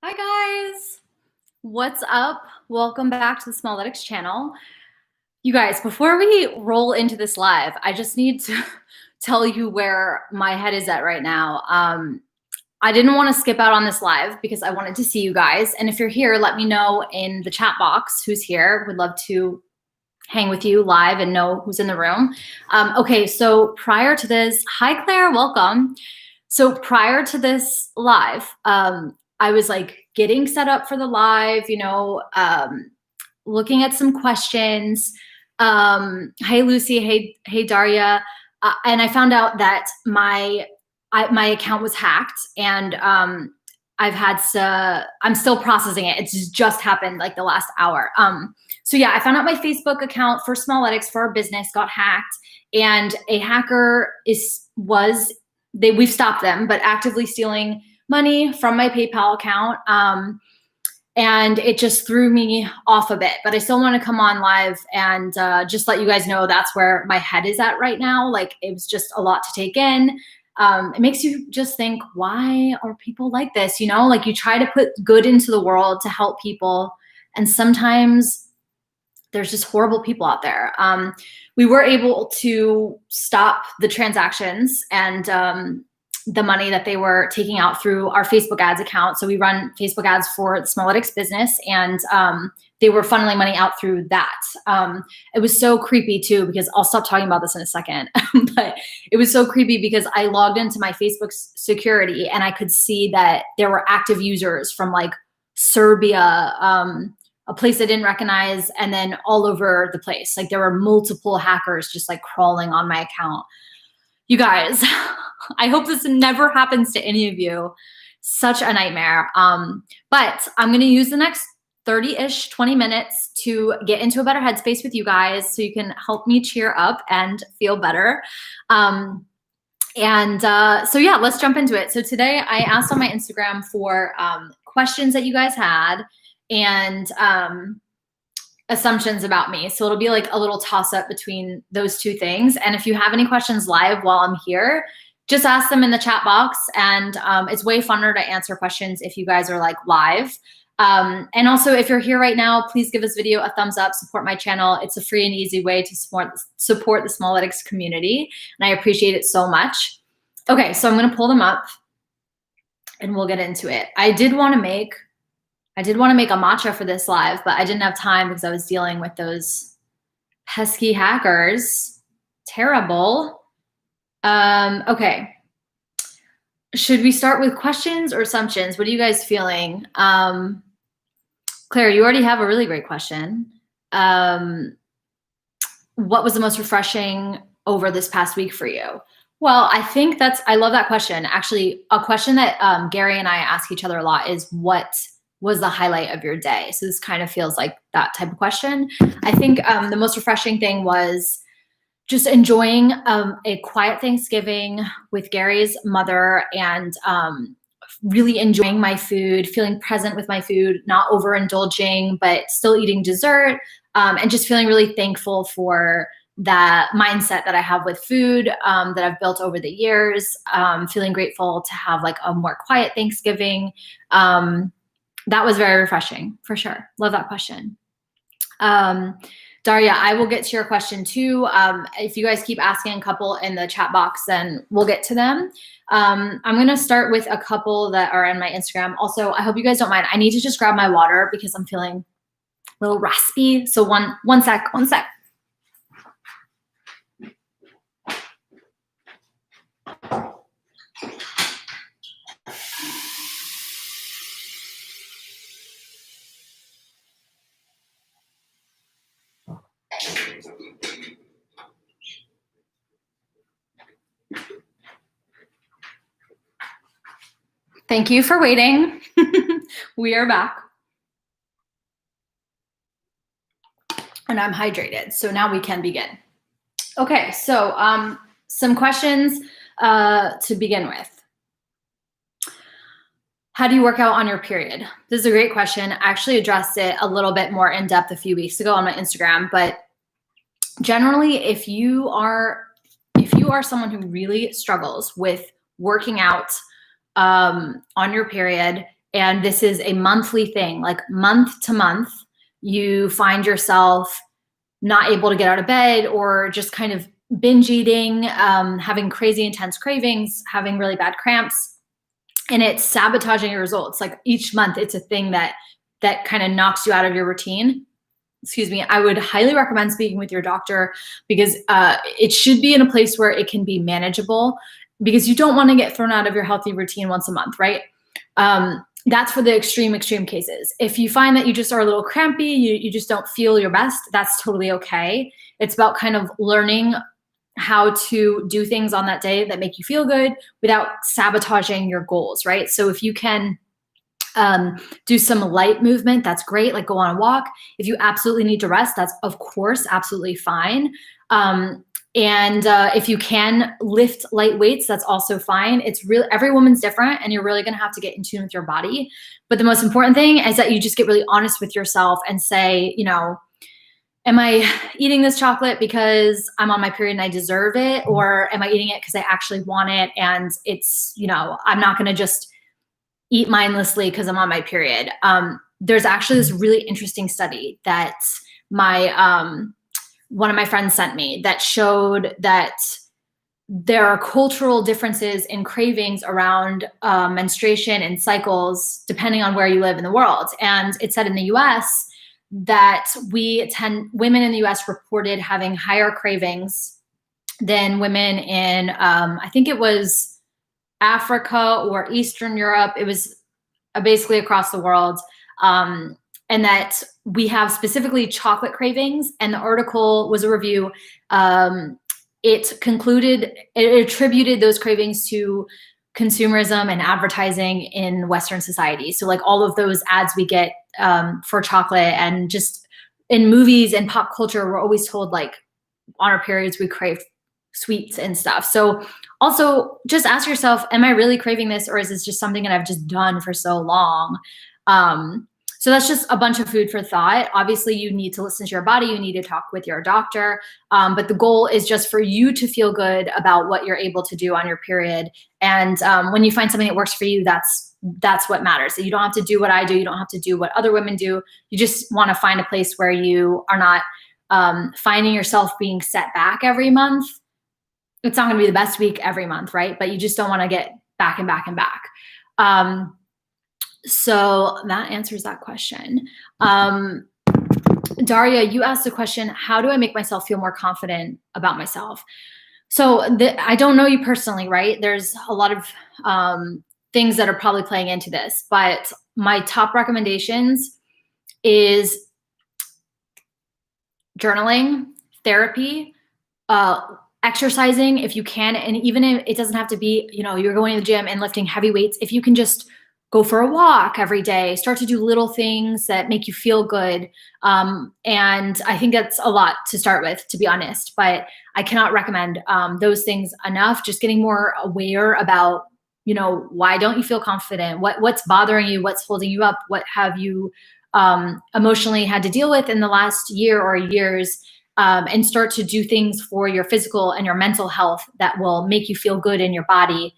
Hi guys, what's up? Welcome back to the Smalletics channel. You guys, before we roll into this live, I just need to tell you where my head is at right now. I didn't want to skip out on this live because I wanted to see you guys. And if you're here, let me know in the chat box who's here. Would love to hang with you live and know who's in the room. Okay, so prior to this, hi Claire, welcome. So prior to this live, I was like getting set up for the live, looking at some questions. Hey Lucy, hey Daria, and I found out that my account was hacked, and I'm still processing it. It's just happened like the last hour. So yeah, I found out my Facebook account for Smalletics for our business got hacked, and a hacker we've stopped them, but actively stealing money from my PayPal account. And it just threw me off a bit, but I still want to come on live and just let you guys know that's where my head is at right now. Like, it was just a lot to take in. It makes you just think, why are people like this? Like, you try to put good into the world to help people, and sometimes there's just horrible people out there. We were able to stop the transactions and the money that they were taking out through our Facebook ads account. So we run Facebook ads for the Smalletics business, and they were funneling money out through that. It was so creepy too, because I'll stop talking about this in a second, but it was so creepy because I logged into my Facebook security and I could see that there were active users from like Serbia, a place I didn't recognize, and then all over the place. Like, there were multiple hackers just like crawling on my account. You guys, I hope this never happens to any of you. Such a nightmare. But I'm going to use the next 30-ish, 20 minutes to get into a better headspace with you guys so you can help me cheer up and feel better. So yeah, let's jump into it. So today I asked on my Instagram for questions that you guys had and assumptions about me. So it'll be like a little toss up between those two things. And if you have any questions live while I'm here, just ask them in the chat box. And it's way funner to answer questions if you guys are like live. And also, if you're here right now, please give this video a thumbs up, support my channel. It's a free and easy way to support the Smalletics community. And I appreciate it so much. Okay, so I'm gonna pull them up and we'll get into it. I did want to make a matcha for this live, but I didn't have time because I was dealing with those pesky hackers. Terrible. Okay. Should we start with questions or assumptions? What are you guys feeling? Claire, you already have a really great question. What was the most refreshing over this past week for you? Well, I love that question. Actually, a question that Gary and I ask each other a lot is, what was the highlight of your day? So this kind of feels like that type of question. I think the most refreshing thing was just enjoying a quiet Thanksgiving with Gary's mother, and really enjoying my food, feeling present with my food, not overindulging, but still eating dessert, and just feeling really thankful for that mindset that I have with food that I've built over the years. Feeling grateful to have like a more quiet Thanksgiving. That was very refreshing, for sure. Love that question. Daria, I will get to your question too. If you guys keep asking a couple in the chat box, then we'll get to them. I'm gonna start with a couple that are on my Instagram. Also, I hope you guys don't mind. I need to just grab my water because I'm feeling a little raspy. So one sec. Thank you for waiting. We are back. And I'm hydrated, so now we can begin. Okay, so some questions to begin with. How do you work out on your period? This is a great question. I actually addressed it a little bit more in depth a few weeks ago on my Instagram, but generally, if you are someone who really struggles with working out on your period, And this is a monthly thing, like month to month, you find yourself not able to get out of bed or just kind of binge eating, having crazy intense cravings, having really bad cramps, and it's sabotaging your results. Like each month it's a thing that kind of knocks you out of your routine. Excuse me. I would highly recommend speaking with your doctor because it should be in a place where it can be manageable, because you don't want to get thrown out of your healthy routine once a month, right? That's for the extreme cases. If you find that you just are a little crampy, you just don't feel your best, that's totally okay. It's about kind of learning how to do things on that day that make you feel good without sabotaging your goals, right? So if you can do some light movement, that's great. Like go on a walk. If you absolutely need to rest, that's of course absolutely fine. And if you can lift light weights, that's also fine. It's real. Every woman's different, and you're really going to have to get in tune with your body. But the most important thing is that you just get really honest with yourself and say, you know, am I eating this chocolate because I'm on my period and I deserve it? Or am I eating it because I actually want it? And it's, you know, I'm not going to just eat mindlessly because I'm on my period. There's actually this really interesting study that one of my friends sent me that showed that there are cultural differences in cravings around menstruation and cycles depending on where you live in the world. And it said in the US that women in the US reported having higher cravings than women in, I think it was Africa or Eastern Europe. It was basically across the world. And that we have specifically chocolate cravings. And the article was a review. It attributed those cravings to consumerism and advertising in Western society. So like all of those ads we get for chocolate, and just in movies and pop culture, we're always told like on our periods we crave sweets and stuff. So also just ask yourself, am I really craving this, or is this just something that I've just done for so long? So that's just a bunch of food for thought. Obviously, you need to listen to your body. You need to talk with your doctor. But the goal is just for you to feel good about what you're able to do on your period. And when you find something that works for you, that's what matters. So you don't have to do what I do. You don't have to do what other women do. You just want to find a place where you are not finding yourself being set back every month. It's not going to be the best week every month, right? But you just don't want to get back and back and back. So that answers that question. Daria, you asked the question, how do I make myself feel more confident about myself? So I don't know you personally, right? There's a lot of things that are probably playing into this, but my top recommendations is journaling, therapy, exercising if you can. And even if it doesn't have to be, you know, you're going to the gym and lifting heavy weights, if you can just go for a walk every day, start to do little things that make you feel good. And I think that's a lot to start with, to be honest, but I cannot recommend those things enough. Just getting more aware about, you know, why don't you feel confident? What's bothering you? What's holding you up? What have you emotionally had to deal with in the last year or years? And start to do things for your physical and your mental health that will make you feel good in your body.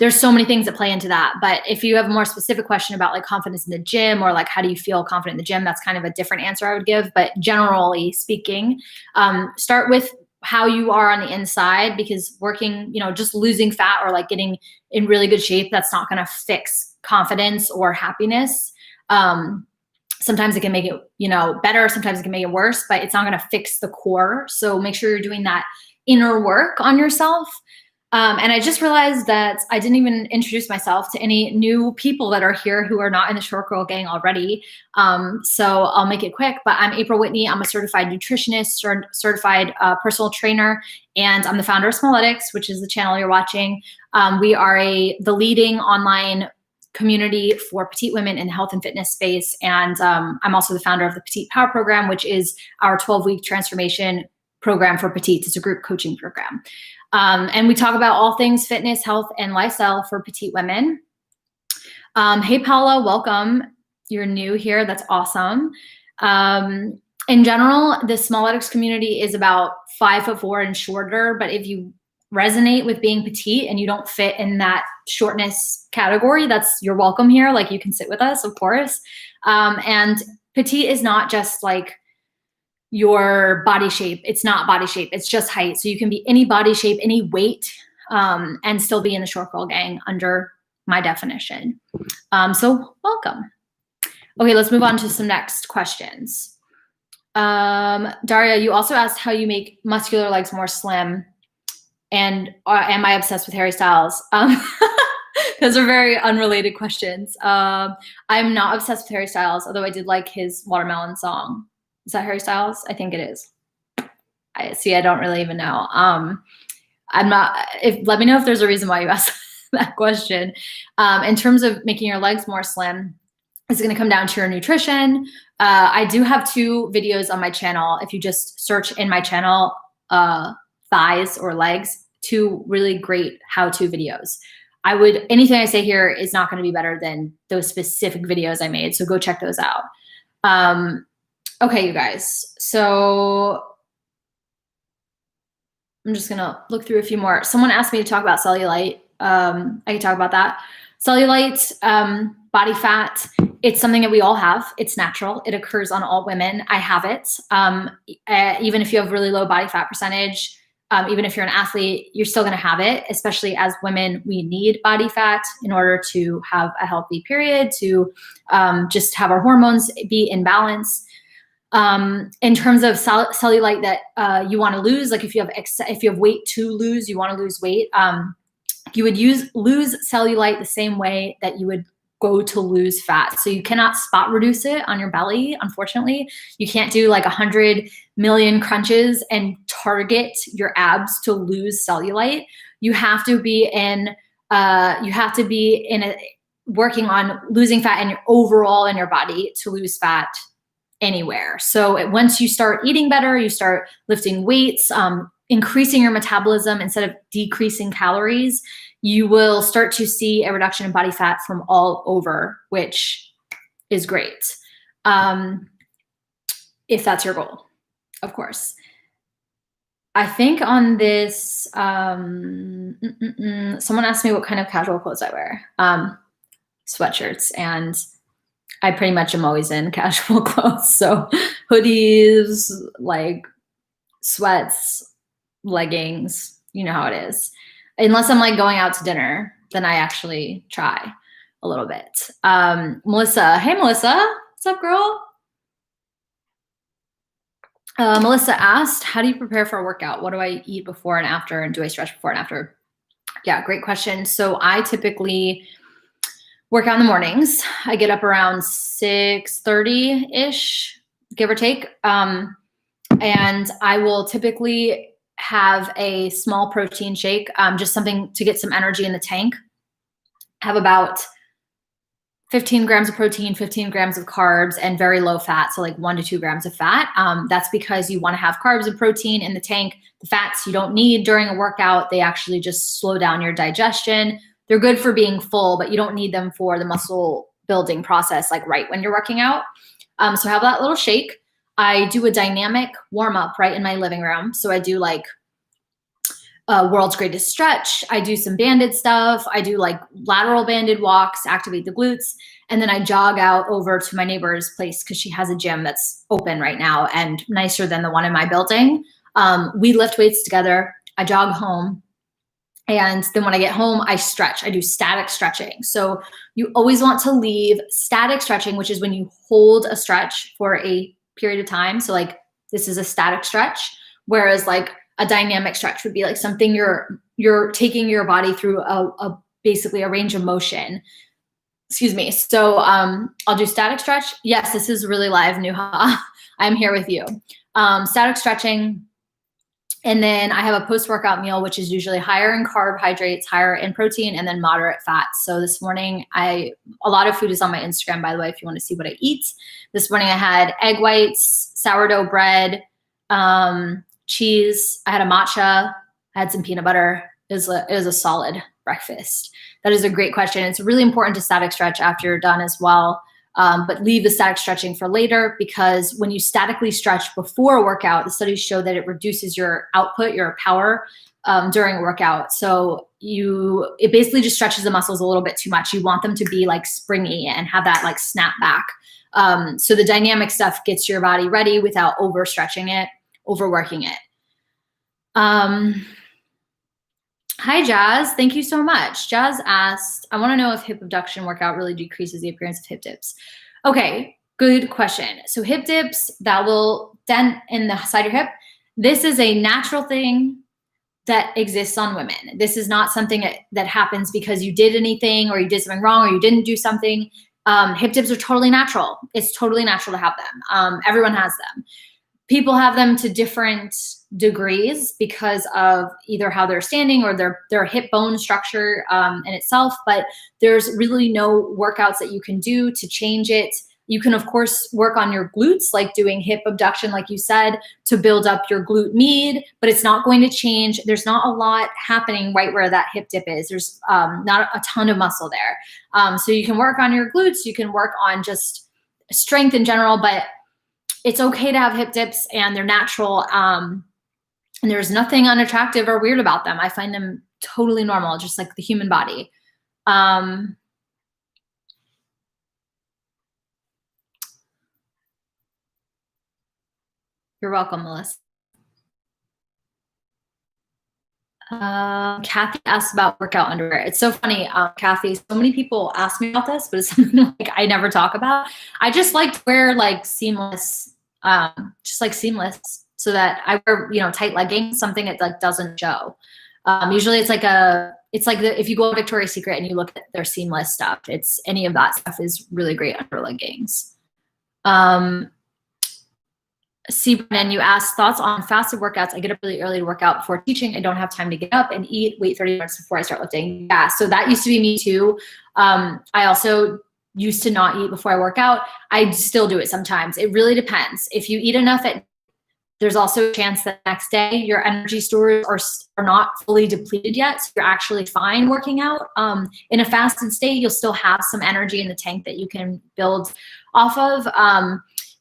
There's so many things that play into that. But if you have a more specific question about like confidence in the gym, or like how do you feel confident in the gym, that's kind of a different answer I would give. But generally speaking, start with how you are on the inside, because working, you know, just losing fat or like getting in really good shape, that's not going to fix confidence or happiness. Sometimes it can make it, you know, better. Sometimes it can make it worse, but it's not going to fix the core. So make sure you're doing that inner work on yourself. And I just realized that I didn't even introduce myself to any new people that are here who are not in the Short Girl gang already. So I'll make it quick, but I'm April Whitney. I'm a certified nutritionist, certified personal trainer, and I'm the founder of Smalletics, which is the channel you're watching. We are the leading online community for petite women in the health and fitness space. And I'm also the founder of the Petite Power Program, which is our 12-week transformation program for petites. It's a group coaching program. And we talk about all things fitness, health, and lifestyle for petite women. Hey, Paula, welcome. You're new here. That's awesome. In general, the Smalletics community is about 5'4" and shorter. But if you resonate with being petite and you don't fit in that shortness category, you're welcome here. Like, you can sit with us, of course. And petite is not just like your body shape. It's not body shape. It's just height. So you can be any body shape, any weight, and still be in the short girl gang under my definition. So welcome. Okay, let's move on to some next questions. Daria, you also asked how you make muscular legs more slim, and am I obsessed with Harry Styles? Those are very unrelated questions. I'm not obsessed with Harry Styles, although I did like his Watermelon song. Is that Harry Styles? I think it is. I don't really even know. I'm not. Let me know if there's a reason why you asked that question. In terms of making your legs more slim, it's going to come down to your nutrition. I do have 2 videos on my channel. If you just search in my channel, thighs or legs, 2 really great how-to videos. Anything I say here is not going to be better than those specific videos I made. So go check those out. Okay, you guys. So I'm just going to look through a few more. Someone asked me to talk about cellulite. I can talk about that. Cellulite, body fat, it's something that we all have. It's natural. It occurs on all women. I have it. Even if you have really low body fat percentage, even if you're an athlete, you're still going to have it. Especially as women, we need body fat in order to have a healthy period, to just have our hormones be in balance. In terms of cellulite that you want to lose, like if you have weight to lose, you want to lose weight, you would lose cellulite the same way that you would go to lose fat. So you cannot spot reduce it on your belly, unfortunately. You can't do like 100 million crunches and target your abs to lose cellulite. You have to be working on losing fat in your overall in your body to lose fat anywhere. So once you start eating better, you start lifting weights, increasing your metabolism instead of decreasing calories, you will start to see a reduction in body fat from all over, which is great. If that's your goal, of course. I think on this, someone asked me what kind of casual clothes I wear. Sweatshirts, and I pretty much am always in casual clothes. So hoodies, like sweats, leggings, you know how it is. Unless I'm like going out to dinner, then I actually try a little bit. Melissa, hey Melissa, what's up, girl? Melissa asked, how do you prepare for a workout? What do I eat before and after? And do I stretch before and after? Yeah, great question. So I typically work out in the mornings. I get up around 6:30-ish, give or take. And I will typically have a small protein shake, just something to get some energy in the tank. Have about 15 grams of protein, 15 grams of carbs, and very low fat, so like 1 to 2 grams of fat. That's because you want to have carbs and protein in the tank. The fats you don't need during a workout. They actually just slow down your digestion. They're good for being full, but you don't need them for the muscle building process, like right when you're working out. So have that little shake. I do a dynamic warm up right in my living room. So I do like world's greatest stretch. I do some banded stuff. I do like lateral banded walks, activate the glutes. And then I jog out over to my neighbor's place because she has a gym that's open right now and nicer than the one in my building. We lift weights together. I jog home. And then when I get home, I stretch. I do static stretching. So you always want to leave static stretching, which is when you hold a stretch for a period of time. So like this is a static stretch, whereas like a dynamic stretch would be like something you're taking your body through a basically a range of motion. Excuse me. So I'll do static stretch. Yes, this is really live, Nuha. I'm here with you. Static stretching. And then I have a post-workout meal, which is usually higher in carbohydrates, higher in protein, and then moderate fat. So this morning, a lot of food is on my Instagram, by the way, if you want to see what I eat. This morning I had egg whites, sourdough bread, cheese. I had a matcha. I had some peanut butter. It was a solid breakfast. That is a great question. It's really important to static stretch after you're done as well. But leave the static stretching for later, because when you statically stretch before a workout, the studies show that it reduces your output, your power during a workout. So it basically just stretches the muscles a little bit too much. You want them to be like springy and have that like snap back. So the dynamic stuff gets your body ready without overstretching it, overworking it. Hi, Jazz. Thank you so much. Jazz asked, I want to know if hip abduction workout really decreases the appearance of hip dips. Okay, good question. So hip dips, that will dent in the side of your hip. This is a natural thing that exists on women. This is not something that happens because you did anything or you did something wrong or you didn't do something. Hip dips are totally natural. It's totally natural to have them. Everyone has them. People have them to different degrees because of either how they're standing or their hip bone structure in itself, but there's really no workouts that you can do to change it. You can, of course, work on your glutes, like doing hip abduction, like you said, to build up your glute med, but it's not going to change. There's not a lot happening right where that hip dip is. There's not a ton of muscle there. So you can work on your glutes. You can work on just strength in general, but it's okay to have hip dips and they're natural. And there's nothing unattractive or weird about them. I find them totally normal, just like the human body. You're welcome, Melissa. Kathy asked about workout underwear. It's so funny, Kathy, so many people ask me about this, but it's something like I never talk about. I just like to wear like seamless, just like seamless, so that I wear, tight leggings, something that like doesn't show. Usually it's like if you go to Victoria's Secret and you look at their seamless stuff, it's any of that stuff is really great under leggings. See, Brennan, you asked thoughts on fasted workouts. I get up really early to work out before teaching. I don't have time to get up and eat, wait 30 minutes before I start lifting. Yeah, so that used to be me too. I also used to not eat before I work out. I still do it sometimes. It really depends. If you eat enough, there's also a chance that next day your energy stores are not fully depleted yet. So you're actually fine working out. In a fasted state, you'll still have some energy in the tank that you can build off of.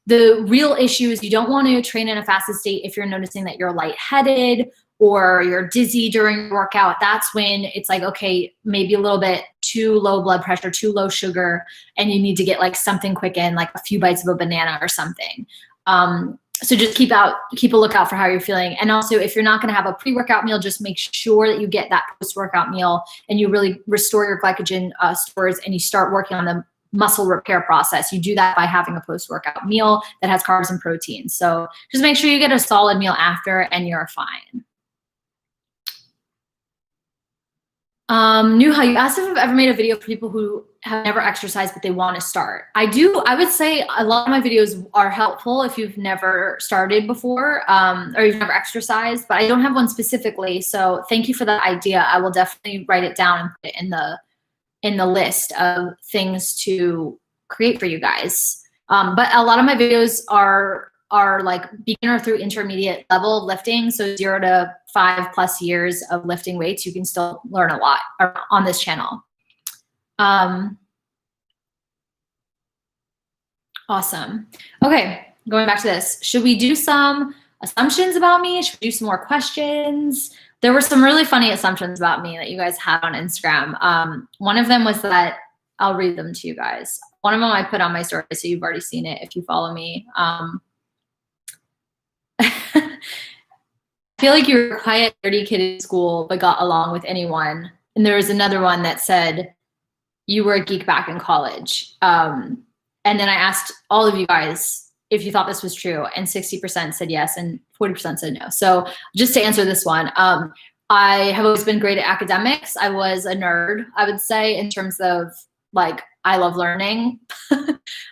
The real issue is you don't want to train in a fasted state if you're noticing that you're lightheaded or you're dizzy during your workout. That's when it's like, okay, maybe a little bit too low blood pressure, too low sugar, and you need to get like something quick in, like a few bites of a banana or something. So just keep a lookout for how you're feeling. And also, if you're not going to have a pre-workout meal, just make sure that you get that post-workout meal and you really restore your glycogen stores and you start working on the muscle repair process. You do that by having a post-workout meal that has carbs and protein. So just make sure you get a solid meal after and you're fine. Nuha, you asked if I've ever made a video for people who have never exercised but they want to start. I would say a lot of my videos are helpful if you've never started before or you've never exercised, but I don't have one specifically. So thank you for that idea. I will definitely write it down and put it in the list of things to create for you guys. But a lot of my videos are like beginner through intermediate level lifting. So 0 to 5+ years of lifting weights. You can still learn a lot on this channel. Awesome. Okay, going back to this. Should we do some assumptions about me? Should we do some more questions? There were some really funny assumptions about me that you guys had on Instagram. One of them was that, I'll read them to you guys. One of them I put on my story, so you've already seen it if you follow me. I feel like you were a quiet, dirty kid in school, but got along with anyone. And there was another one that said you were a geek back in college. And then I asked all of you guys if you thought this was true, and 60% said yes and 40% said no. So just to answer this one, I have always been great at academics. I was a nerd, I would say, in terms of like, I love learning.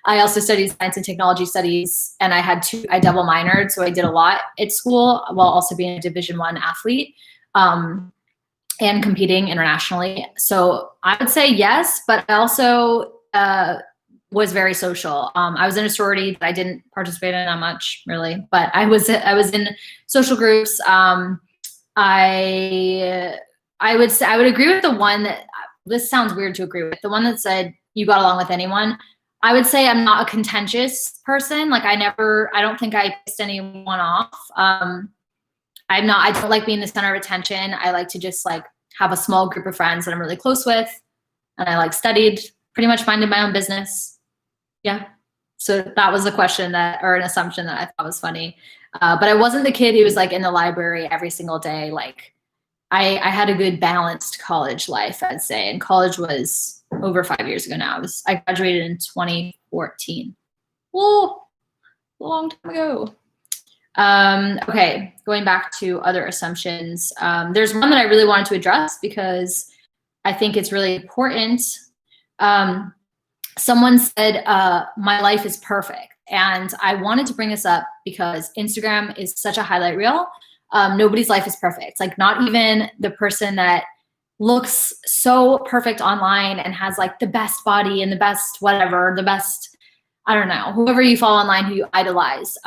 I also studied science and technology studies, and I double minored, so I did a lot at school while also being a Division I athlete and competing internationally. So I would say yes, but I also was very social. I was in a sorority that I didn't participate in that much, really, but I was in social groups. I would agree with the one that, this sounds weird to agree with, the one that said you got along with anyone. I would say I'm not a contentious person. Like I don't think I pissed anyone off. I don't like being the center of attention. I like to just like have a small group of friends that I'm really close with. And I like studied, pretty much minded my own business. Yeah. So that was a question or an assumption that I thought was funny. But I wasn't the kid who was like in the library every single day. Like I had a good balanced college life, I'd say. And college was over 5 years ago now. I graduated in 2014. Whoa, a long time ago. Okay, going back to other assumptions. There's one that I really wanted to address because I think it's really important. Someone said, my life is perfect. And I wanted to bring this up because Instagram is such a highlight reel. Nobody's life is perfect. Like not even the person that looks so perfect online and has like the best body and the best whatever, the best, I don't know, whoever you follow online who you idolize.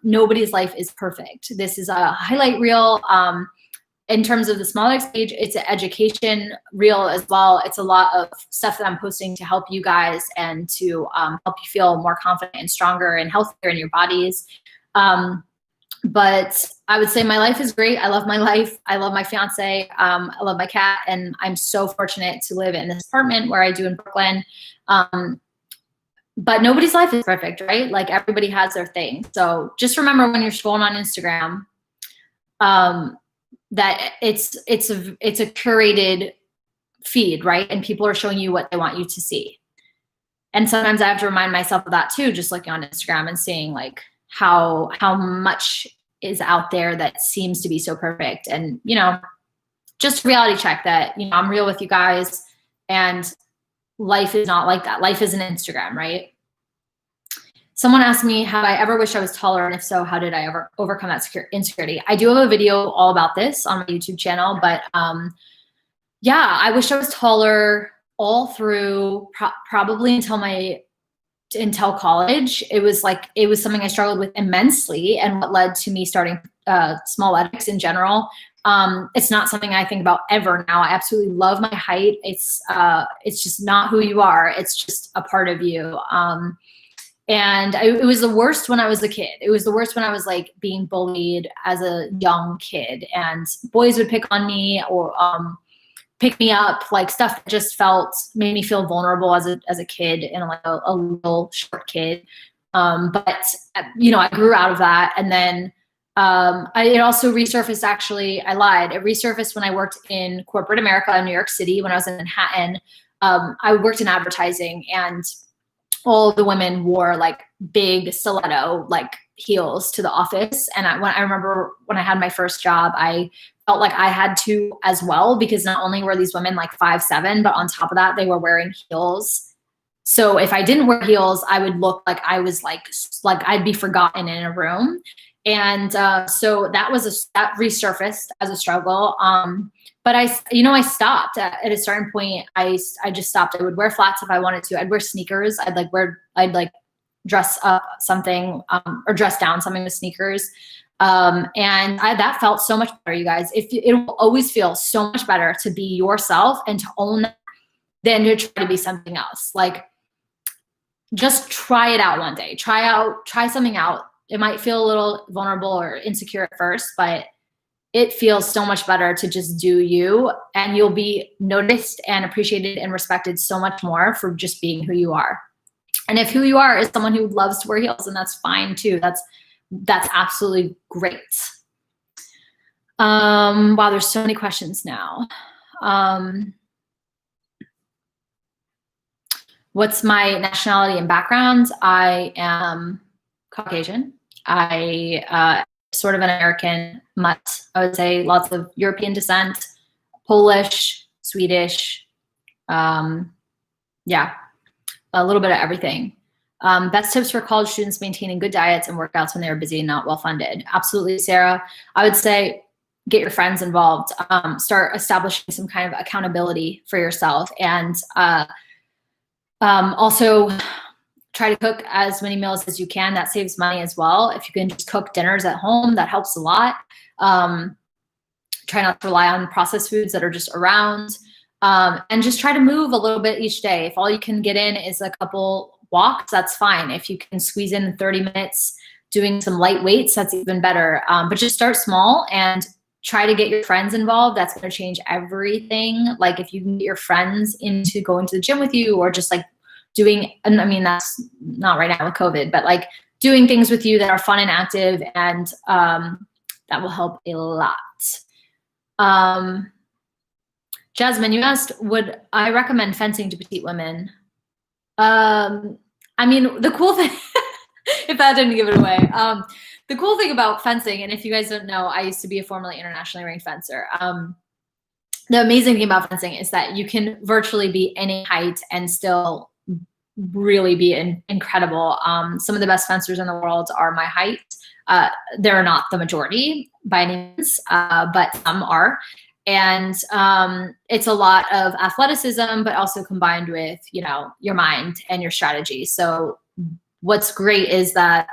Nobody's life is perfect. This is a highlight reel. In terms of the Smalletics page, it's an education reel as well. It's a lot of stuff that I'm posting to help you guys and to help you feel more confident and stronger and healthier in your bodies. But I would say my life is great. I love my life. I love my fiance. I love my cat. And I'm so fortunate to live in this apartment where I do in Brooklyn. But nobody's life is perfect, right? Like everybody has their thing. So just remember when you're scrolling on Instagram, that it's a curated feed, right? And people are showing you what they want you to see. And sometimes I have to remind myself of that too, just looking on Instagram and seeing like how much is out there that seems to be so perfect. And, you know, just reality check that, you know, I'm real with you guys and life is not like that. Life isn't Instagram, right? Someone asked me, have I ever wished I was taller? And if so, how did I ever overcome that insecurity? I do have a video all about this on my YouTube channel, but yeah, I wish I was taller all through probably until college. It was something I struggled with immensely and what led to me starting Smalletics in general. It's not something I think about ever now. I absolutely love my height. It's just not who you are. It's just a part of you. And it was the worst when I was a kid. It was the worst when I was like being bullied as a young kid and boys would pick on me or pick me up, like stuff that just made me feel vulnerable as a kid and like a little short kid. But you know, I grew out of that. And then it also resurfaced, actually, I lied. It resurfaced when I worked in corporate America in New York City when I was in Manhattan. I worked in advertising and all of the women wore like big stiletto like heels to the office. And I remember when I had my first job, I felt like I had to as well, because not only were these women like 5'7", but on top of that, they were wearing heels. So if I didn't wear heels, I would look like I was like I'd be forgotten in a room. And so that resurfaced as a struggle. But I stopped at a certain point. I just stopped. I would wear flats if I wanted to. I'd wear sneakers. I'd dress up something or dress down something with sneakers. And that felt so much better, you guys. It will always feel so much better to be yourself and to own that than to try to be something else. Like, just try it out one day. Try something out. It might feel a little vulnerable or insecure at first, but it feels so much better to just do you, and you'll be noticed and appreciated and respected so much more for just being who you are. And if who you are is someone who loves to wear heels, and that's fine too. That's absolutely great. Wow, there's so many questions now. What's my nationality and background? I am Caucasian. I sort of an American mutt. I would say lots of European descent, Polish, Swedish, yeah, a little bit of everything. Best tips for college students maintaining good diets and workouts when they're busy and not well-funded. Absolutely, Sarah. I would say get your friends involved. Start establishing some kind of accountability for yourself, and also try to cook as many meals as you can. That saves money as well. If you can just cook dinners at home, that helps a lot. Try not to rely on processed foods that are just around. And just try to move a little bit each day. If all you can get in is a couple walks, that's fine. If you can squeeze in 30 minutes doing some light weights, that's even better. But just start small and try to get your friends involved. That's going to change everything. Like if you can get your friends into going to the gym with you, or just like doing, and I mean, that's not right now with COVID, but like doing things with you that are fun and active, and that will help a lot. Jasmine, you asked, would I recommend fencing to petite women? I mean, the cool thing, if that didn't give it away, the cool thing about fencing, and if you guys don't know, I used to be a formerly internationally ranked fencer. The amazing thing about fencing is that you can virtually be any height and still really be incredible. Some of the best fencers in the world are my height. They're not the majority by any means, but some are. And it's a lot of athleticism, but also combined with, you know, your mind and your strategy. So what's great is that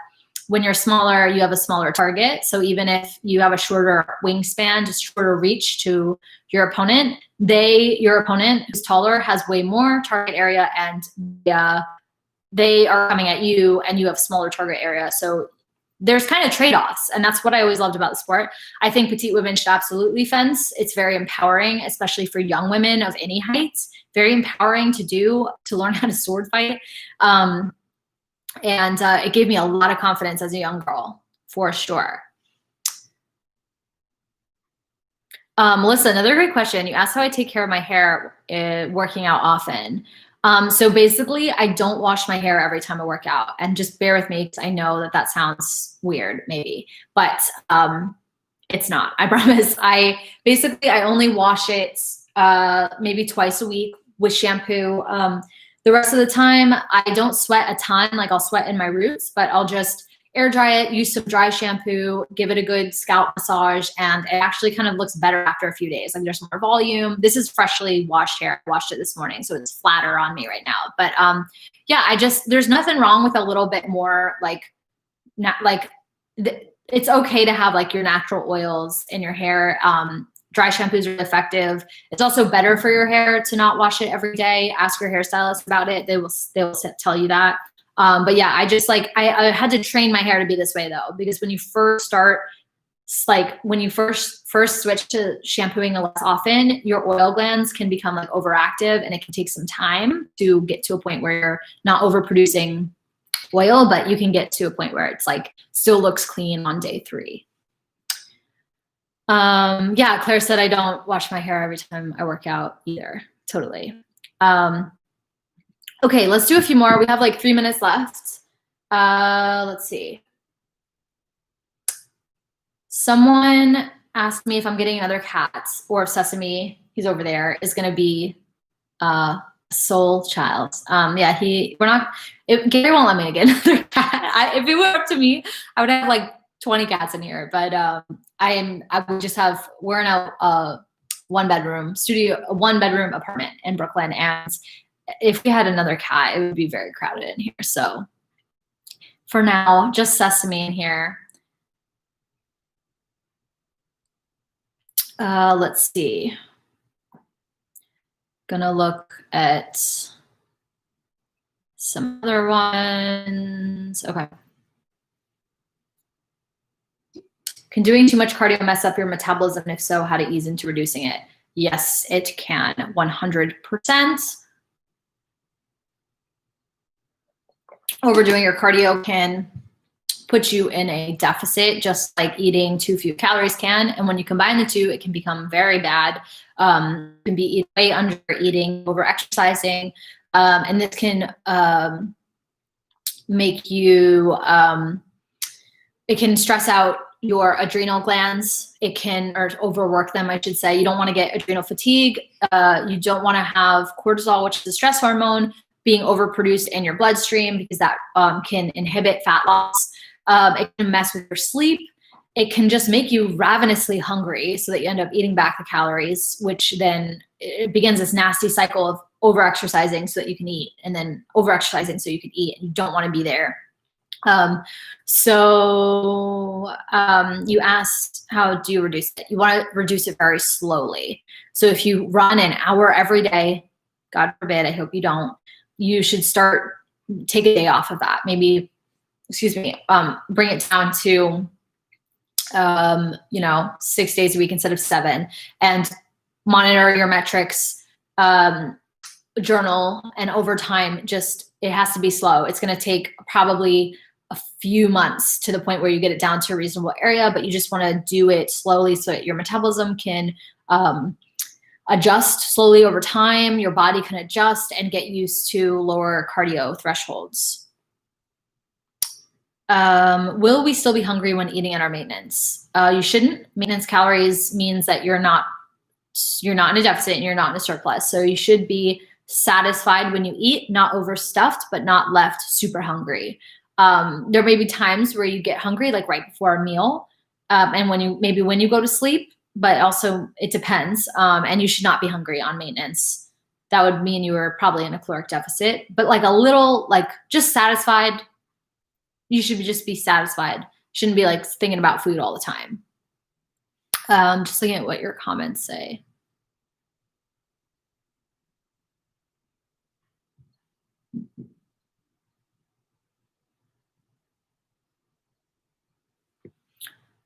when you're smaller, you have a smaller target. So even if you have a shorter wingspan, just shorter reach to your opponent, your opponent who's taller has way more target area, and they are coming at you and you have smaller target area. So there's kind of trade-offs, and that's what I always loved about the sport. I think petite women should absolutely fence. It's very empowering, especially for young women of any heights. Very empowering to learn how to sword fight. And it gave me a lot of confidence as a young girl, for sure. Melissa, another great question. You asked how I take care of my hair working out often. So basically, I don't wash my hair every time I work out. And just bear with me, because I know that that sounds weird, maybe. But it's not, I promise. I only wash it maybe twice a week with shampoo. The rest of the time, I don't sweat a ton. Like I'll sweat in my roots, but I'll just air dry it, use some dry shampoo, give it a good scalp massage, and it actually kind of looks better after a few days. Like there's more volume. This is freshly washed hair. I washed it this morning, so it's flatter on me right now. But yeah, there's nothing wrong with a little bit more it's okay to have like your natural oils in your hair. Dry shampoo is really effective. It's also better for your hair to not wash it every day. Ask your hairstylist about it. They will tell you that. But yeah, I had to train my hair to be this way though, because when you first start, when you first switch to shampooing less often, your oil glands can become like overactive, and it can take some time to get to a point where you're not overproducing oil, but you can get to a point where it's like still looks clean on day 3. Yeah, Claire said I don't wash my hair every time I work out either. Totally. Okay, let's do a few more. We have like 3 minutes left. Let's see. Someone asked me if I'm getting another cat, or if Sesame, he's over there, is going to be a soul child. Yeah, Gary won't let me get another cat. If it were up to me, I would have like 20 cats in here, but we're in a one-bedroom apartment in Brooklyn, and if we had another cat, it would be very crowded in here. So for now, just Sesame in here. Let's see. Gonna look at some other ones. Okay. Can doing too much cardio mess up your metabolism? And if so, how to ease into reducing it? Yes, it can, 100%. Overdoing your cardio can put you in a deficit, just like eating too few calories can. And when you combine the two, it can become very bad. It can be way under eating, over exercising, and this can make you, it can stress out your adrenal glands. It can, or overwork them, I should say. You don't want to get adrenal fatigue. You don't want to have cortisol, which is a stress hormone, being overproduced in your bloodstream, because that can inhibit fat loss. It can mess with your sleep. It can just make you ravenously hungry, so that you end up eating back the calories, which then it begins this nasty cycle of over-exercising so that you can eat, and then over-exercising so you can eat, and you don't want to be there. You asked, how do you reduce it? You want to reduce it very slowly. So if you run an hour every day, God forbid, I hope you don't, you should take a day off of that. Maybe excuse me, bring it down to, 6 days a week instead of 7, and monitor your metrics, journal, and over time, just, it has to be slow. It's going to take probably a few months to the point where you get it down to a reasonable area, but you just want to do it slowly so that your metabolism can adjust slowly over time. Your body can adjust and get used to lower cardio thresholds. Will we still be hungry when eating at our maintenance? You shouldn't. Maintenance calories means that you're not in a deficit and you're not in a surplus. So you should be satisfied when you eat, not overstuffed, but not left super hungry. There may be times where you get hungry, like right before a meal, and when you go to sleep, but also it depends. And you should not be hungry on maintenance. That would mean you were probably in a caloric deficit, but like a little, like just satisfied. You should just be satisfied. Shouldn't be like thinking about food all the time. Just looking at what your comments say.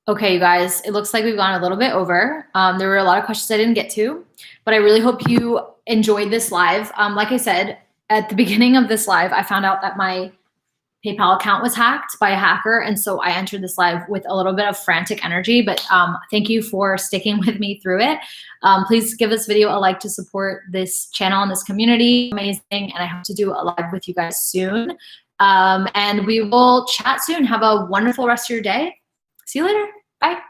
Okay, you guys, it looks like we've gone a little bit over. There were a lot of questions I didn't get to, but I really hope you enjoyed this live. Like I said, at the beginning of this live, I found out that my PayPal account was hacked by a hacker. And so I entered this live with a little bit of frantic energy, but thank you for sticking with me through it. Please give this video a like to support this channel and this community. Amazing. And I hope to do a live with you guys soon. And we will chat soon. Have a wonderful rest of your day. See you later. Bye.